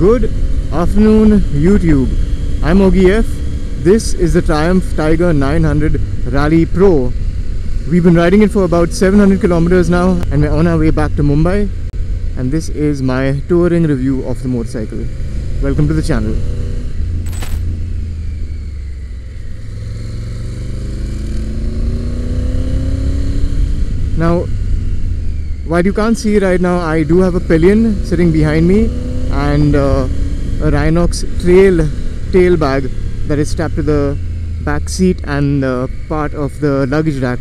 Good afternoon, YouTube. I'm Ogi F. This is the Triumph Tiger 900 Rally Pro. We've been riding it for about 700 kilometers now, and we're on our way back to Mumbai. And this is my touring review of the motorcycle. Welcome to the channel. Now, while you can't see right now, I do have a pillion sitting behind me and a Rhinox trail tail bag that is strapped to the back seat and part of the luggage rack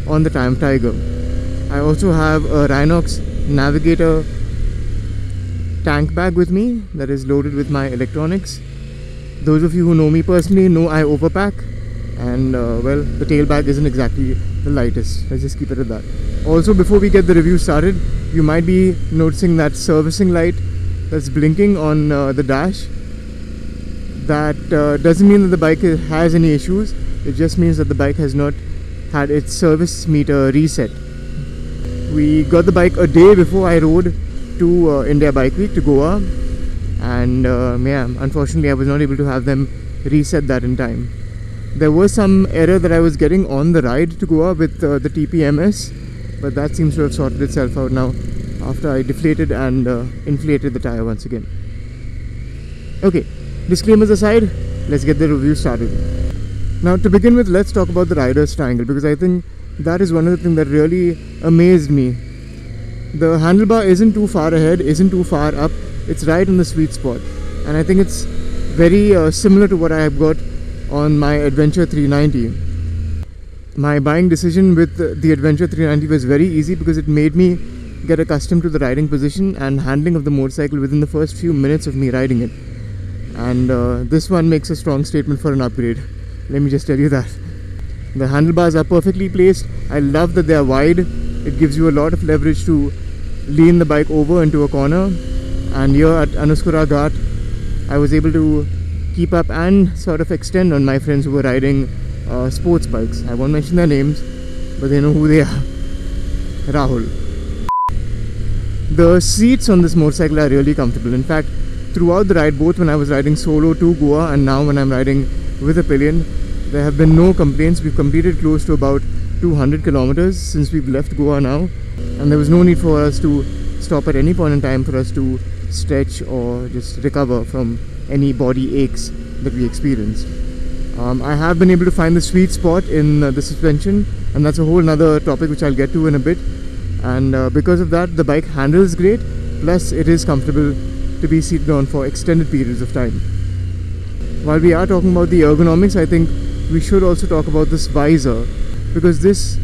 on the Triumph Tiger. I also have a Rhinox Navigator tank bag with me that is loaded with my electronics. Those of you who know me personally know I overpack, and well, the tail bag isn't exactly the lightest. Let's just keep it at that. Also, before we get the review started, you might be noticing that servicing light that's blinking on the dash. That doesn't mean that the bike has any issues. It just means that the bike has not had its service meter reset. We got the bike a day before I rode to India Bike Week to Goa, and yeah, unfortunately I was not able to have them reset that in time. There was some error that I was getting on the ride to Goa with the TPMS, but that seems to have sorted itself out now after I deflated and inflated the tire once again. Okay, disclaimers aside, let's get the review started. Now, to begin with, let's talk about the rider's triangle, because I think that is one of the things that really amazed me. The handlebar isn't too far ahead, isn't too far up, it's right in the sweet spot, and I think it's very similar to what I have got on my Adventure 390. My buying decision with the Adventure 390 was very easy because it made me get accustomed to the riding position and handling of the motorcycle within the first few minutes of me riding it. And this one makes a strong statement for an upgrade. Let me just tell you that. The handlebars are perfectly placed. I love that they are wide. It gives you a lot of leverage to lean the bike over into a corner. And here at Anuskura Ghat, I was able to keep up and sort of extend on my friends who were riding sports bikes. I won't mention their names, but they know who they are. Rahul. The seats on this motorcycle are really comfortable. In fact, throughout the ride, both when I was riding solo to Goa and now when I'm riding with a pillion, there have been no complaints. We've completed close to about 200 kilometers since we've left Goa now, and there was no need for us to stop at any point in time for us to stretch or just recover from any body aches that we experienced. I have been able to find the sweet spot in the suspension, and that's a whole another topic which I'll get to in a bit. And because of that, the bike handles great, plus it is comfortable to be seated on for extended periods of time. While we are talking about the ergonomics, I think we should also talk about this visor, because this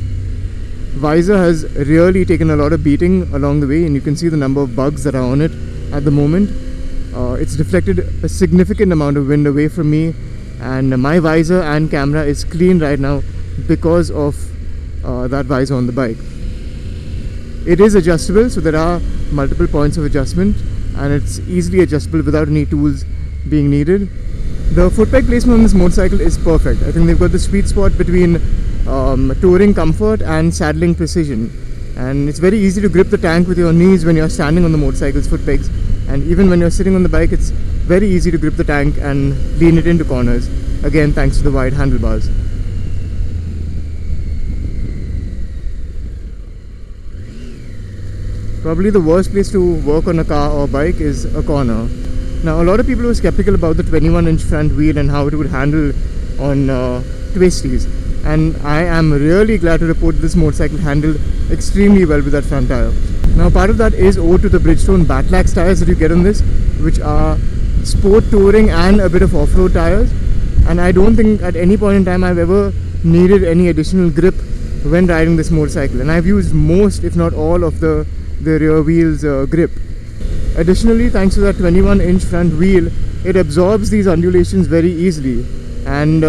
visor has really taken a lot of beating along the way, and you can see the number of bugs that are on it at the moment. It's deflected a significant amount of wind away from me, and my visor and camera is clean right now because of that visor on the bike. It is adjustable, so there are multiple points of adjustment, and it's easily adjustable without any tools being needed. The foot peg placement on this motorcycle is perfect. I think they've got the sweet spot between touring comfort and saddling precision, and it's very easy to grip the tank with your knees when you're standing on the motorcycle's foot pegs, and even when you're sitting on the bike, it's very easy to grip the tank and lean it into corners, again thanks to the wide handlebars. Probably the worst place to work on a car or bike is a corner. Now, a lot of people were skeptical about the 21-inch front wheel and how it would handle on twisties, and I am really glad to report this motorcycle handled extremely well with that front tire. Now, part of that is owed to the Bridgestone Batlax tires that you get on this, which are sport touring and a bit of off-road tires, and I don't think at any point in time I've ever needed any additional grip when riding this motorcycle, and I've used most, if not all, of the rear wheel's grip. Additionally, thanks to that 21-inch front wheel, it absorbs these undulations very easily, and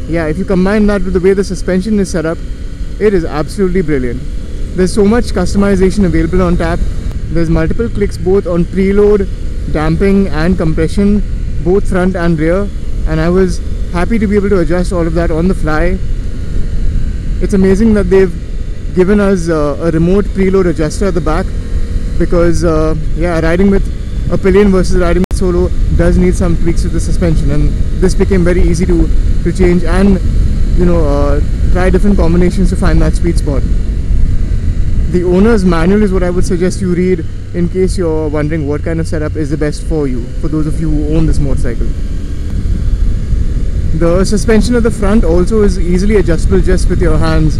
yeah, if you combine that with the way the suspension is set up, it is absolutely brilliant. There's so much customization available on tap. There's multiple clicks both on preload, damping and compression, both front and rear, and I was happy to be able to adjust all of that on the fly. It's amazing that they've given us a remote preload adjuster at the back, because yeah, riding with a pillion versus riding with Solo does need some tweaks to the suspension, and this became very easy to change and try different combinations to find that sweet spot. The owner's manual is what I would suggest you read in case you're wondering what kind of setup is the best for you, for those of you who own this motorcycle. The suspension at the front also is easily adjustable just with your hands.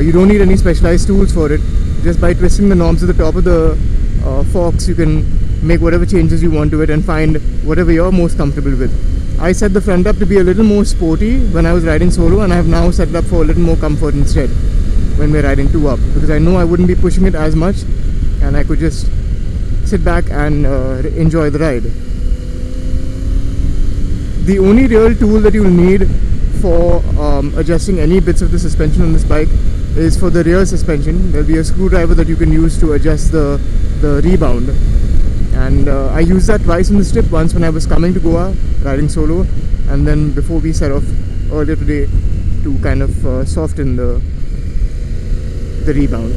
You don't need any specialized tools for it. Just by twisting the knobs at the top of the forks, you can make whatever changes you want to it and find whatever you're most comfortable with. I set the front up to be a little more sporty when I was riding solo, and I have now set it up for a little more comfort instead when we're riding 2 up, because I know I wouldn't be pushing it as much and I could just sit back and enjoy the ride. The only real tool that you'll need for adjusting any bits of the suspension on this bike is for the rear suspension. There'll be a screwdriver that you can use to adjust the rebound, and I used that twice in this trip, once when I was coming to Goa riding solo, and then before we set off earlier today to kind of soften the rebound.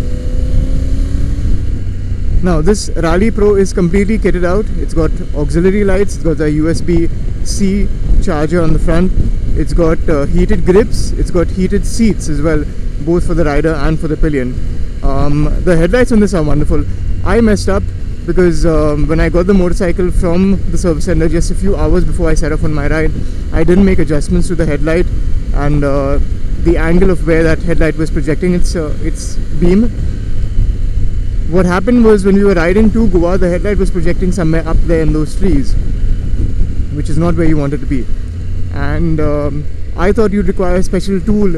Now this Rally Pro is completely kitted out. It's got auxiliary lights, it's got a USB-C charger on the front, it's got heated grips, it's got heated seats as well, both for the rider and for the pillion. The headlights on this are wonderful. I messed up because when I got the motorcycle from the service center just a few hours before I set off on my ride, I didn't make adjustments to the headlight and the angle of where that headlight was projecting its beam. What happened was, when we were riding to Goa, the headlight was projecting somewhere up there in those trees, which is not where you want it to be. And I thought you'd require a special tool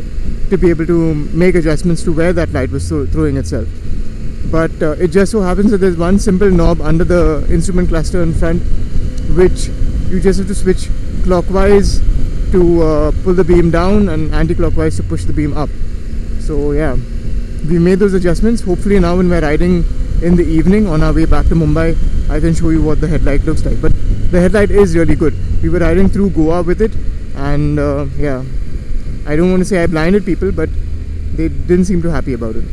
to be able to make adjustments to where that light was throwing itself. But it just so happens that there's one simple knob under the instrument cluster in front, which you just have to switch clockwise to pull the beam down and anti-clockwise to push the beam up. So yeah, we made those adjustments. Hopefully now when we're riding in the evening on our way back to Mumbai, I can show you what the headlight looks like. But the headlight is really good. We were riding through Goa with it, and yeah, I don't want to say I blinded people, but they didn't seem too happy about it.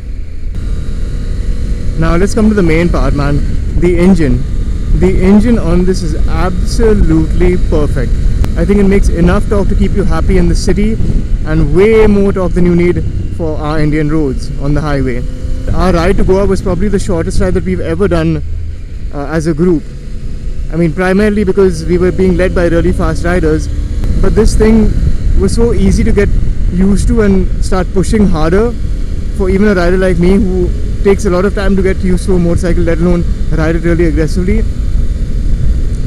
Now let's come to the main part, man. The engine. The engine on this is absolutely perfect. I think it makes enough torque to keep you happy in the city, and way more torque than you need for our Indian roads on the highway. Our ride to Goa was probably the shortest ride that we've ever done as a group. I mean, primarily because we were being led by really fast riders, but this thing was so easy to get used to and start pushing harder for even a rider like me, who takes a lot of time to get used to a motorcycle, let alone ride it really aggressively.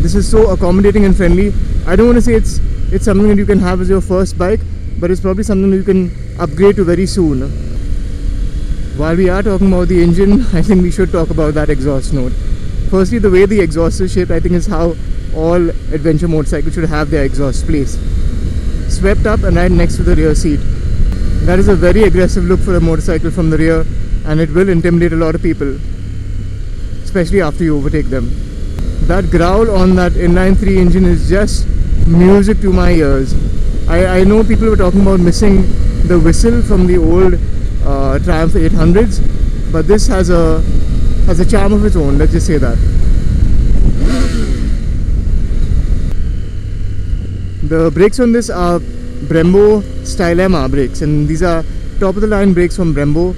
This is so accommodating and friendly. I don't want to say it's something that you can have as your first bike, but it's probably something that you can upgrade to very soon. While we are talking about the engine, I think we should talk about that exhaust note. Firstly, the way the exhaust is shaped, I think, is how all adventure motorcycles should have their exhaust placed. Swept up and right next to the rear seat. That is a very aggressive look for a motorcycle from the rear, and it will intimidate a lot of people, especially after you overtake them. That growl on that inline-3 engine is just music to my ears. I know people were talking about missing the whistle from the old Triumph 800s, but this has a charm of its own, let's just say that. The brakes on this are Brembo Stylema brakes, and these are top of the line brakes from Brembo.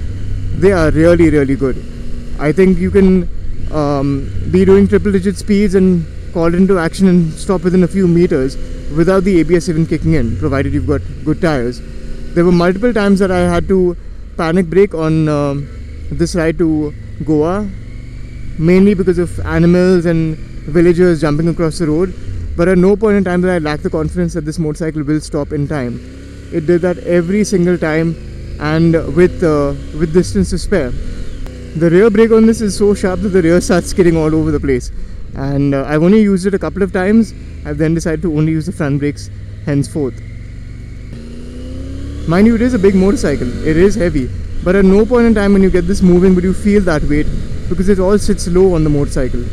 They are really, really good. I think you can be doing triple digit speeds and call it into action and stop within a few meters without the ABS even kicking in, provided you've got good tires. There were multiple times that I had to panic brake on this ride to Goa, mainly because of animals and villagers jumping across the road, but at no point in time did I lack the confidence that this motorcycle will stop in time. It did that every single time, and with distance to spare. The rear brake on this is so sharp that the rear starts skidding all over the place, and I've only used it a couple of times. I've then decided to only use the front brakes henceforth. Mind you, it is a big motorcycle, it is heavy, but at no point in time when you get this moving would you feel that weight, because it all sits low on the motorcycle.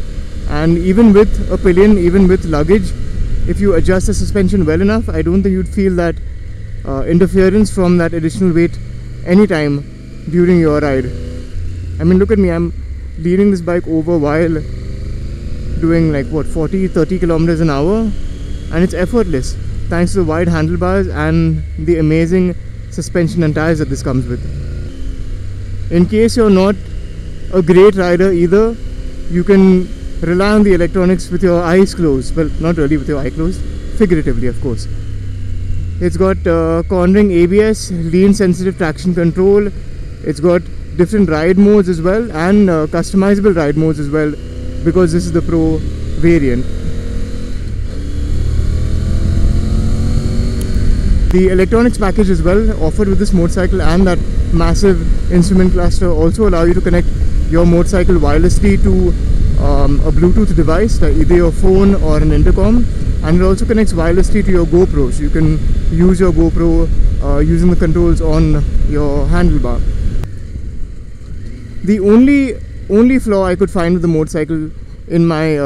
And even with a pillion, even with luggage, if you adjust the suspension well enough, I don't think you'd feel that interference from that additional weight anytime during your ride. I mean, look at me, I'm leaning this bike over while doing like what, 40-30 kilometers an hour, and it's effortless thanks to the wide handlebars and the amazing suspension and tires that this comes with. In case you're not a great rider either, you can rely on the electronics with your eyes closed. Well, not really with your eye closed, figuratively of course. It's got cornering ABS, lean sensitive traction control. It's got different ride modes as well, and customizable ride modes as well, because this is the Pro variant. The electronics package as well offered with this motorcycle and that massive instrument cluster also allow you to connect your motorcycle wirelessly to a Bluetooth device, either your phone or an intercom, and it also connects wirelessly to your GoPro, so you can use your GoPro using the controls on your handlebar. The only flaw I could find with the motorcycle in my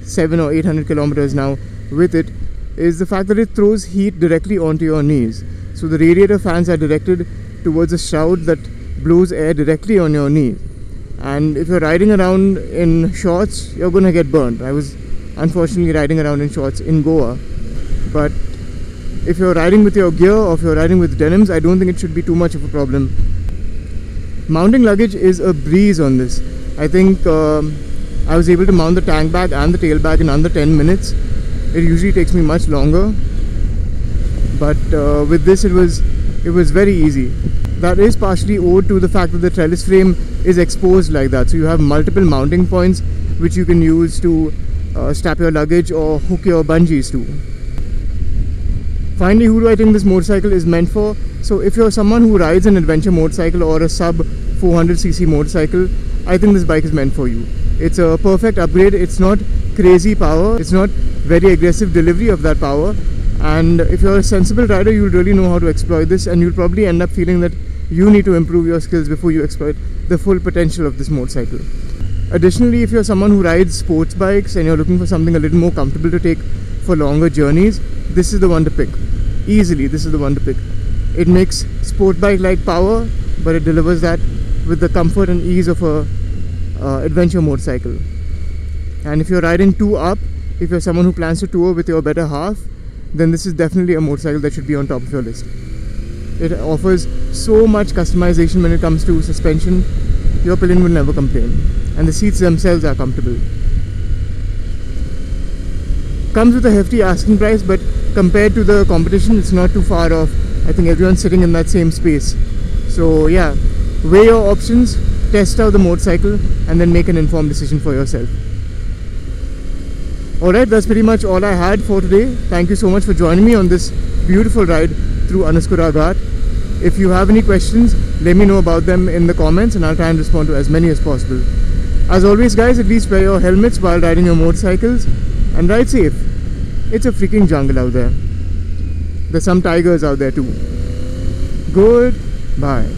700 or 800 kilometers now with it is the fact that it throws heat directly onto your knees. So the radiator fans are directed towards a shroud that blows air directly on your knee, and if you're riding around in shorts, you're gonna get burnt. I was unfortunately riding around in shorts in Goa, but if you're riding with your gear or if you're riding with denims, I don't think it should be too much of a problem. Mounting luggage is a breeze on this. I think I was able to mount the tank bag and the tail bag in under 10 minutes. It usually takes me much longer, but with this it was very easy. That is partially owed to the fact that the trellis frame is exposed like that, so you have multiple mounting points which you can use to strap your luggage or hook your bungees to. Finally, who do I think this motorcycle is meant for? So if you're someone who rides an adventure motorcycle or a sub 400cc motorcycle, I think this bike is meant for you. It's a perfect upgrade. It's not crazy power, it's not very aggressive delivery of that power, and if you're a sensible rider, you'll really know how to exploit this, and you'll probably end up feeling that you need to improve your skills before you exploit the full potential of this motorcycle. Additionally, if you're someone who rides sports bikes and you're looking for something a little more comfortable to take for longer journeys, this is the one to pick. Easily, this is the one to pick. It makes sport bike like power, but it delivers that with the comfort and ease of a adventure motorcycle. And if you're riding 2 up, if you're someone who plans to tour with your better half, then this is definitely a motorcycle that should be on top of your list. It offers so much customization when it comes to suspension. Your pillion will never complain, and the seats themselves are comfortable. Comes with a hefty asking price, but compared to the competition, it's not too far off. I think everyone's sitting in that same space. So yeah, weigh your options, test out the motorcycle, and then make an informed decision for yourself. Alright, that's pretty much all I had for today. Thank you so much for joining me on this beautiful ride through Anaskura Ghat. If you have any questions, let me know about them in the comments and I'll try and respond to as many as possible. As always guys, at least wear your helmets while riding your motorcycles and ride safe. It's a freaking jungle out there. There's some tigers out there too. Goodbye.